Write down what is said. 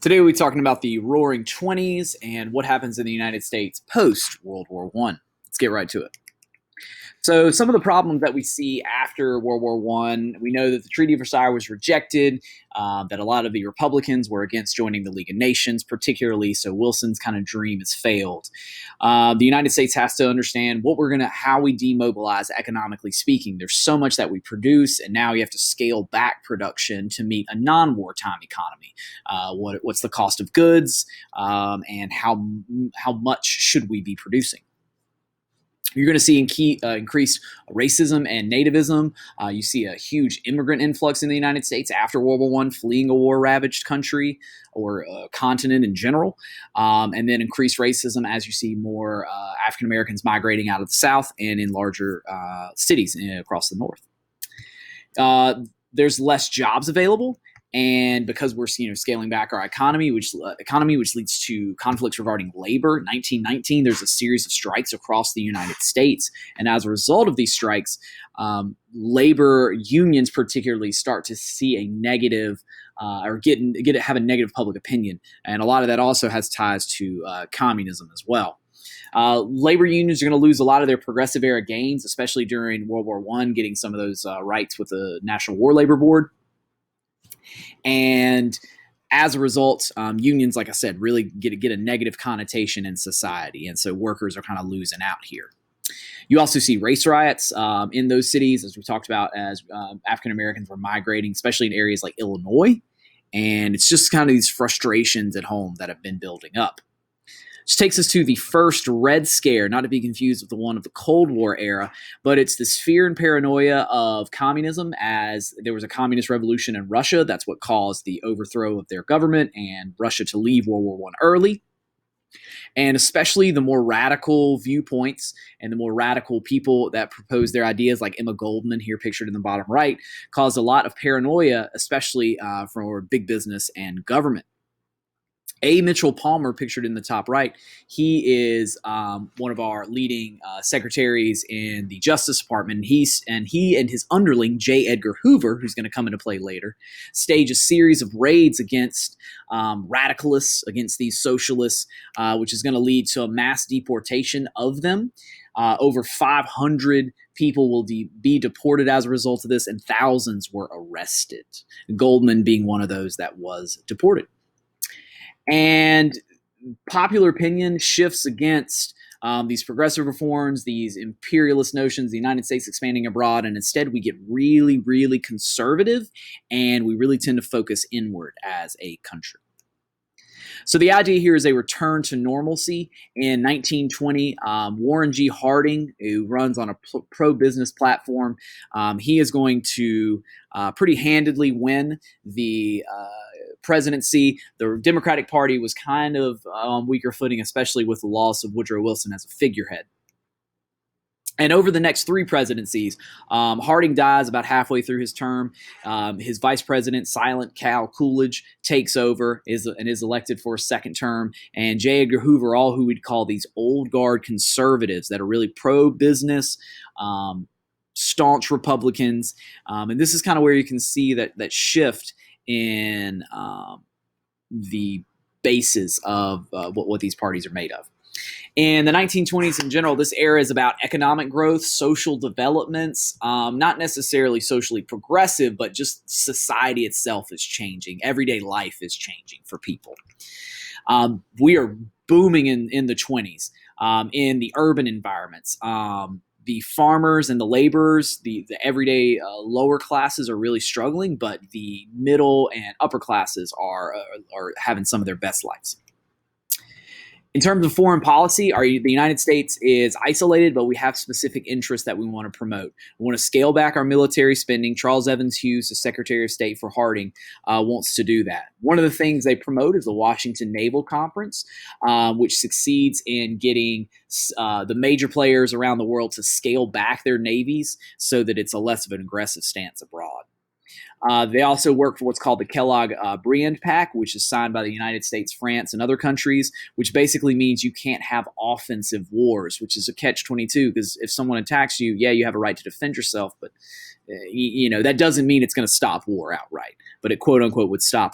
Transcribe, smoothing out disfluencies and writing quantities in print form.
Today we'll be talking about the Roaring Twenties and what happens in the United States post World War One. Let's get right to it. So, some of the problems that we see after World War One, we know that the Treaty of Versailles was rejected, that a lot of the Republicans were against joining the League of Nations, particularly. So, Wilson's kind of dream has failed. The United States has to understand how we demobilize economically speaking. There's so much that we produce, and now you have to scale back production to meet a non-wartime economy. What's the cost of goods, and how much should we be producing? You're going to see increased racism and nativism. You see a huge immigrant influx in the United States after World War I, fleeing a war-ravaged country or continent in general, and then increased racism as you see more African Americans migrating out of the South and in larger cities across the North. There's less jobs available. And because we're scaling back our economy, which leads to conflicts regarding labor. 1919, there's a series of strikes across the United States, and as a result of these strikes, labor unions particularly start to see a negative or have a negative public opinion, and a lot of that also has ties to communism as well. Labor unions are going to lose a lot of their progressive era gains, especially during World War I, getting some of those rights with the National War Labor Board. And as a result, unions, like I said, really get a negative connotation in society. And so workers are kind of losing out here. You also see race riots in those cities, as we talked about, as African Americans were migrating, especially in areas like Illinois. And it's just kind of these frustrations at home that have been building up. Which takes us to the first Red Scare, not to be confused with the one of the Cold War era, but it's this fear and paranoia of communism, as there was a communist revolution in Russia. That's what caused the overthrow of their government and Russia to leave World War I early. And especially the more radical viewpoints and the more radical people that propose their ideas, like Emma Goldman, here pictured in the bottom right, caused a lot of paranoia, especially for big business and government. A. Mitchell Palmer, pictured in the top right, he is one of our leading secretaries in the Justice Department. He and his underling, J. Edgar Hoover, who's going to come into play later, stage a series of raids against radicalists, against these socialists, which is going to lead to a mass deportation of them. Over 500 people will be deported as a result of this, and thousands were arrested, Goldman being one of those that was deported. And popular opinion shifts against these progressive reforms, these imperialist notions, the United States expanding abroad, and instead we get really, really conservative, and we really tend to focus inward as a country. So the idea here is a return to normalcy. In 1920, Warren G. Harding, who runs on a pro-business platform, he is going to pretty handedly win the presidency. The Democratic Party was kind of on weaker footing, especially with the loss of Woodrow Wilson as a figurehead. And over the next three presidencies, Harding dies about halfway through his term. His vice president, Silent Cal Coolidge, takes over and is elected for a second term. And J. Edgar Hoover, all who we'd call these old guard conservatives that are really pro-business, staunch Republicans. And this is kind of where you can see that shift in the basis of what these parties are made of. In the 1920s in general, this era is about economic growth, social developments, not necessarily socially progressive, but just society itself is changing. Everyday life is changing for people. We are booming in the 20s in the urban environments. The farmers and the laborers, the everyday lower classes are really struggling, but the middle and upper classes are having some of their best lives. In terms of foreign policy, the United States is isolated, but we have specific interests that we want to promote. We want to scale back our military spending. Charles Evans Hughes, the Secretary of State for Harding, wants to do that. One of the things they promote is the Washington Naval Conference, which succeeds in getting the major players around the world to scale back their navies so that it's a less of an aggressive stance abroad. They also work for what's called the Kellogg-Briand Pact, which is signed by the United States, France, and other countries, which basically means you can't have offensive wars, which is a catch-22, because if someone attacks you, yeah, you have a right to defend yourself, but that doesn't mean it's going to stop war outright, but it quote-unquote would stop